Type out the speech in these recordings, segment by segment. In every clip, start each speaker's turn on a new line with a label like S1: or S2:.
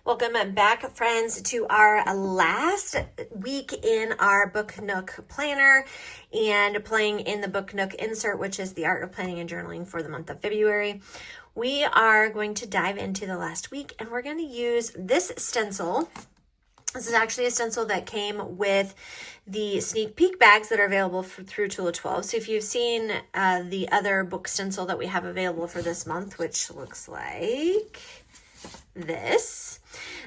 S1: Welcome back, friends, to our last week in our Book Nook planner and playing in the Book Nook insert, which is the art of planning and journaling for the month of February. We are going to dive into the last week and we're going to use this stencil. This is actually a stencil that came with the sneak peek bags that are available through Tula 12. So if you've seen the other book stencil that we have available for this month, which looks like this,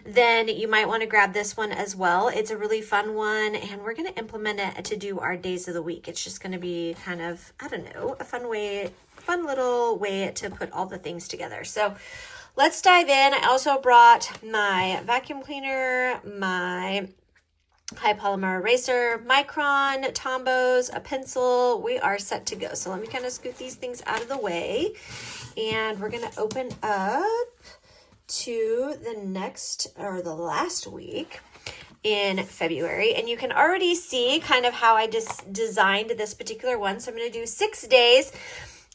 S1: then you might want to grab this one as well. It's a really fun one and we're going to implement it to do our days of the week. It's just going to be kind of, I don't know, a fun little way to put all the things together. So let's dive in. I also brought my vacuum cleaner, my high polymer eraser, Micron, Tombows, a pencil. We are set to go. So let me kind of scoot these things out of the way and we're going to open up to the last week in February. And you can already see kind of how I just designed this particular one. So I'm going to do 6 days.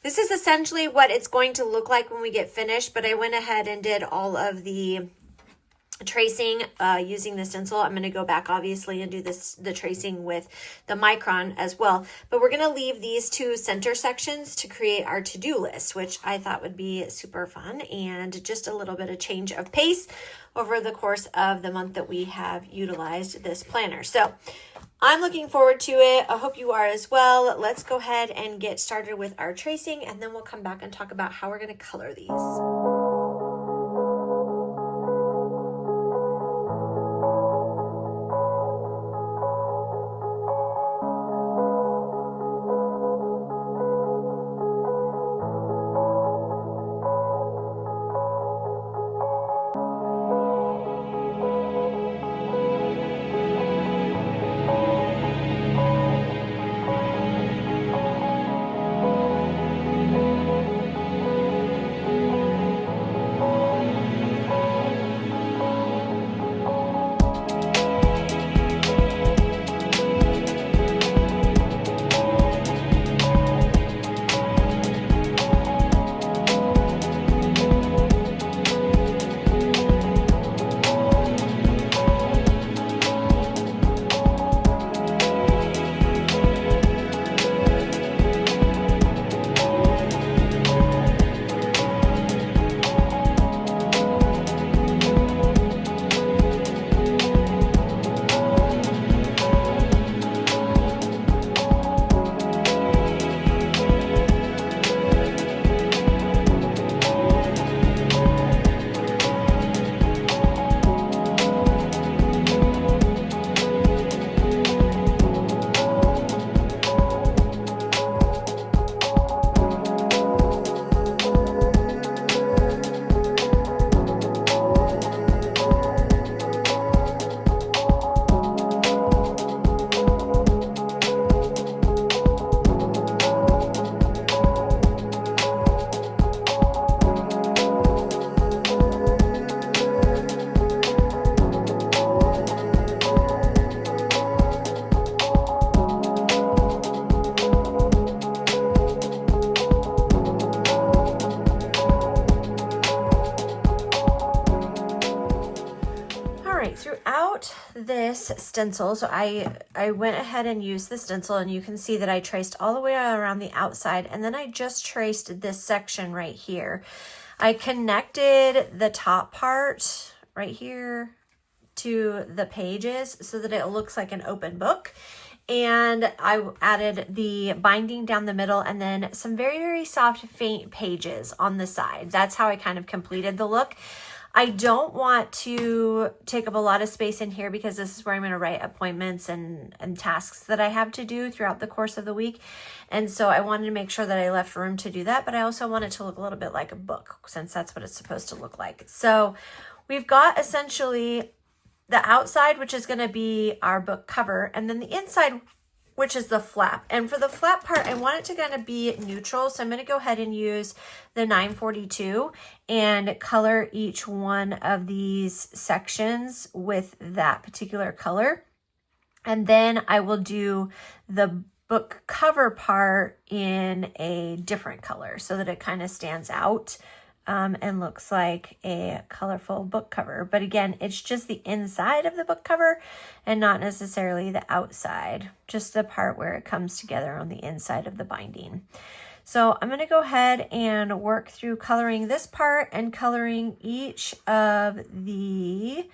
S1: This is essentially what it's going to look like when we get finished, but I went ahead and did all of the tracing using the stencil. I'm going to go back obviously and do the tracing with the Micron as well, but we're going to leave these two center sections to create our to-do list, which I thought would be super fun and just a little bit of change of pace over the course of the month that we have utilized this planner. So I'm looking forward to it. I hope you are as well. Let's go ahead and get started with our tracing and then we'll come back and talk about how we're going to color these. Throughout this stencil, so I went ahead and used the stencil and you can see that I traced all the way around the outside and then I just traced this section right here. I connected the top part right here to the pages so that it looks like an open book. And I added the binding down the middle and then some very, very soft, faint pages on the side. That's how I kind of completed the look. I don't want to take up a lot of space in here because this is where I'm going to write appointments and tasks that I have to do throughout the course of the week. And so I wanted to make sure that I left room to do that, but I also want it to look a little bit like a book since that's what it's supposed to look like. So we've got essentially the outside, which is going to be our book cover, and then the inside, which is the flap. And for the flap part, I want it to kind of be neutral. So I'm going to go ahead and use the 942 and color each one of these sections with that particular color. And then I will do the book cover part in a different color so that it kind of stands out and looks like a colorful book cover. But again, it's just the inside of the book cover and not necessarily the outside, just the part where it comes together on the inside of the binding. So I'm going to go ahead and work through coloring this part and coloring each of the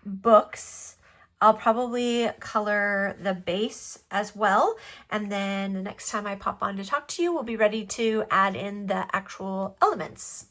S1: books. I'll probably color the base as well. And then the next time I pop on to talk to you, we'll be ready to add in the actual elements.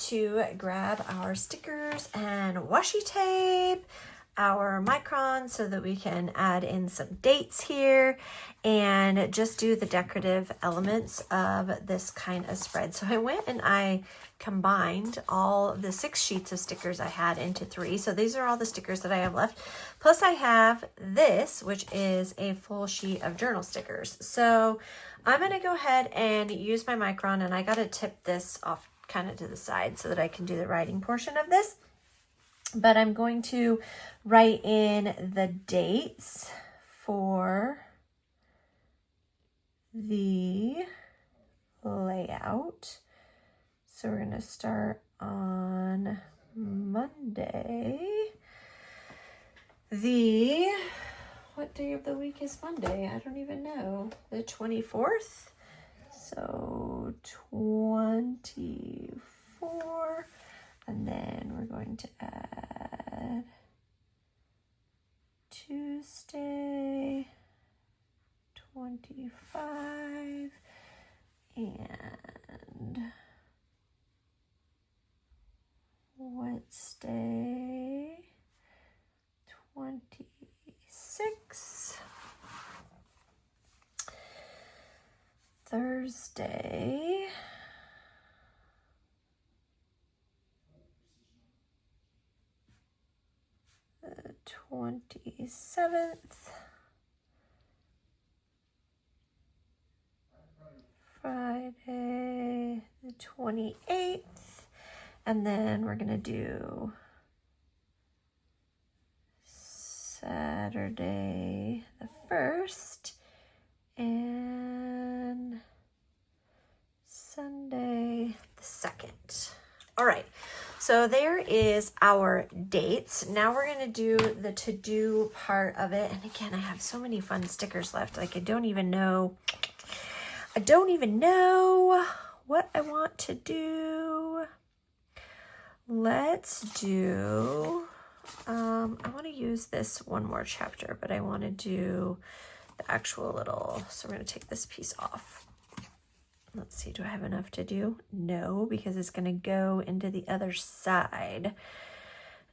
S1: To grab our stickers and washi tape, our micron, so that we can add in some dates here and just do the decorative elements of this kind of spread. So I went and I combined all the 6 sheets of stickers I had into 3. So these are all the stickers that I have left. Plus I have this, which is a full sheet of journal stickers. So I'm going to go ahead and use my micron, and I got to tip this off kind of to the side so that I can do the writing portion of this. But I'm going to write in the dates for the layout. So we're going to start on Monday. What day of the week is Monday? I don't even know. The 24th? So 24, and then we're going to add Tuesday, 25, and Wednesday, 26. Thursday, the 27th, Friday, the 28th, and then we're going to do Saturday the 1st and Sunday the 2nd. All right, so there is our dates. Now we're gonna do the to-do part of it. And again, I have so many fun stickers left. Like I don't even know what I want to do. Let's do, I want to use this one more chapter, but I want to do the actual little, so we're going to take this piece off. Let's see, do I have enough to do? No, because it's going to go into the other side.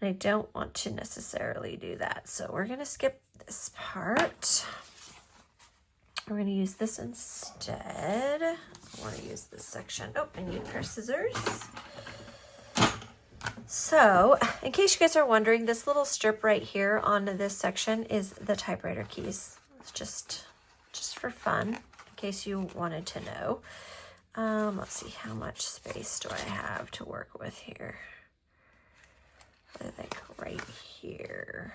S1: And I don't want to necessarily do that. So we're going to skip this part. We're going to use this instead. I want to use this section. Oh, I need a pair of scissors. So, in case you guys are wondering, this little strip right here on this section is the typewriter keys. It's just for fun, in case you wanted to know. Let's see, how much space do I have to work with here? Like right here.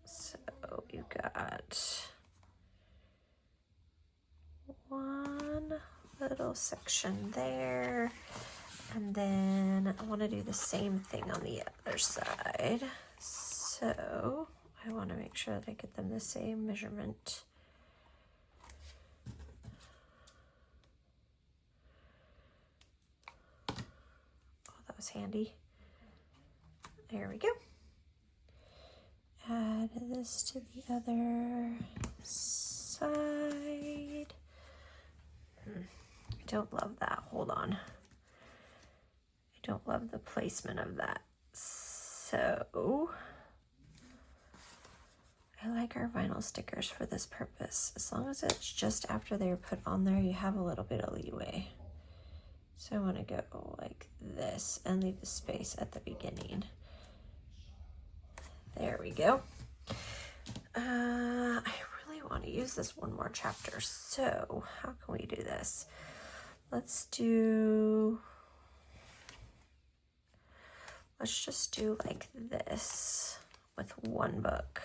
S1: So you got one little section there, and then I want to do the same thing on the other side. So I want to make sure that I get them the same measurement. Oh, that was handy. There we go. Add this to the other side. I don't love that. Hold on. I don't love the placement of that. So I like our vinyl stickers for this purpose. As long as it's just after they're put on there, you have a little bit of leeway. So I want to go like this and leave the space at the beginning. There we go. I really want to use this one more chapter. So how can we do this? Let's just do like this with one book.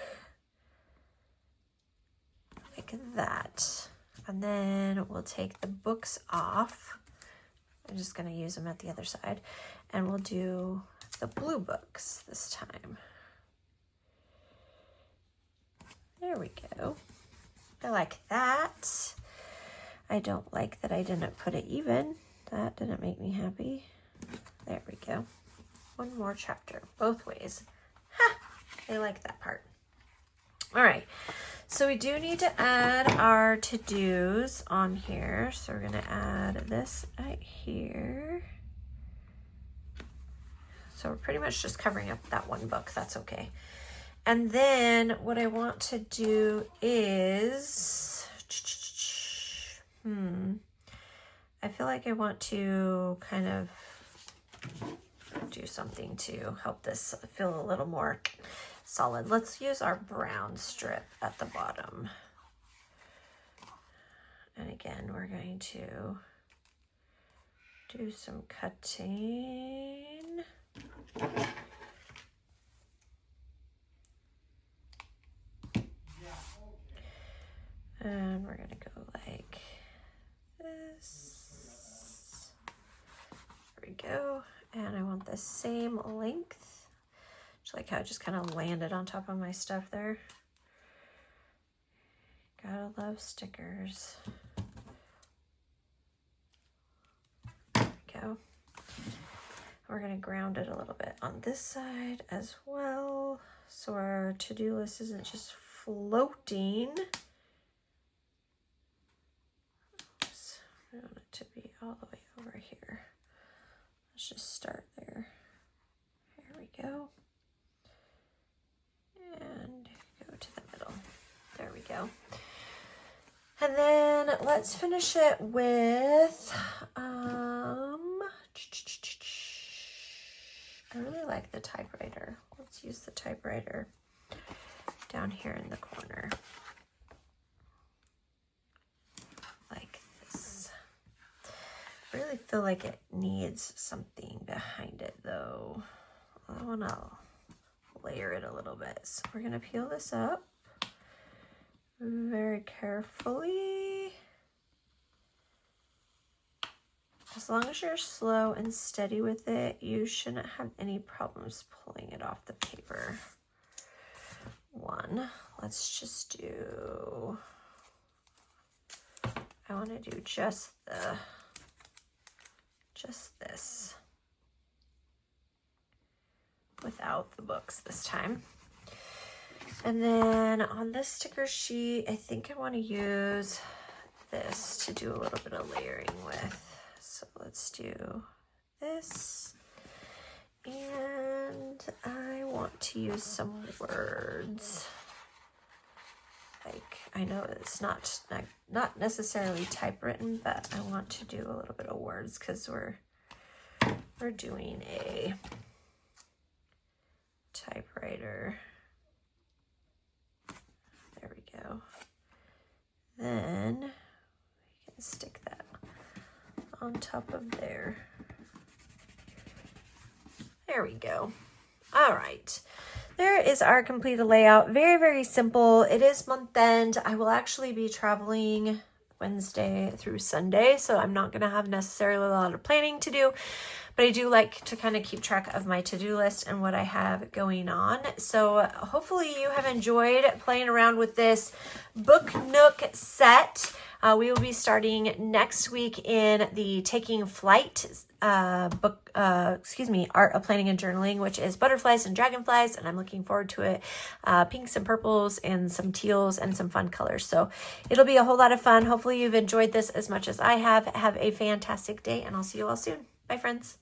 S1: Like that. And then we'll take the books off. I'm just going to use them at the other side. And we'll do the blue books this time. There we go. I like that. I don't like that I didn't put it even. That didn't make me happy. There we go. One more chapter, both ways. Ha! I like that part. All right. So we do need to add our to-dos on here. So we're going to add this right here. So we're pretty much just covering up that one book. That's okay. And then what I want to do is, I feel like I want to kind of do something to help this feel a little more solid. Let's use our brown strip at the bottom. And again, we're going to do some cutting. And we're going to go like this. There we go. And I want the same length. Just like how it just kind of landed on top of my stuff there. Gotta love stickers. There we go. We're going to ground it a little bit on this side as well. So our to-do list isn't just floating. Oops. I want it to be all the way over here. Let's just start there. There we go. And go to the middle. There we go. And then let's finish it with, I really like the typewriter. Let's use the typewriter down here in the corner. Like this. Really feel like it needs something behind it though. I want to layer it a little bit. So we're going to peel this up very carefully. As long as you're slow and steady with it, you shouldn't have any problems pulling it off the paper. Let's just do, I want to do just this without the books this time. And then on this sticker sheet, I think I want to use this to do a little bit of layering with. So let's do this. And I want to use some words. Like, I know it's not necessarily typewritten, but I want to do a little bit of words because we're doing a typewriter. There we go. Then we can stick that on top of there. There we go. All right. There is our completed layout. Very, very simple. It is month end. I will actually be traveling Wednesday through Sunday, so I'm not going to have necessarily a lot of planning to do, but I do like to kind of keep track of my to-do list and what I have going on. So hopefully you have enjoyed playing around with this Book Nook set. We will be starting next week in the Taking Flight Art of Planning and Journaling, which is butterflies and dragonflies, and I'm looking forward to it. Pinks and purples and some teals and some fun colors. So it'll be a whole lot of fun. Hopefully you've enjoyed this as much as I have. Have a fantastic day, and I'll see you all soon. Bye, friends.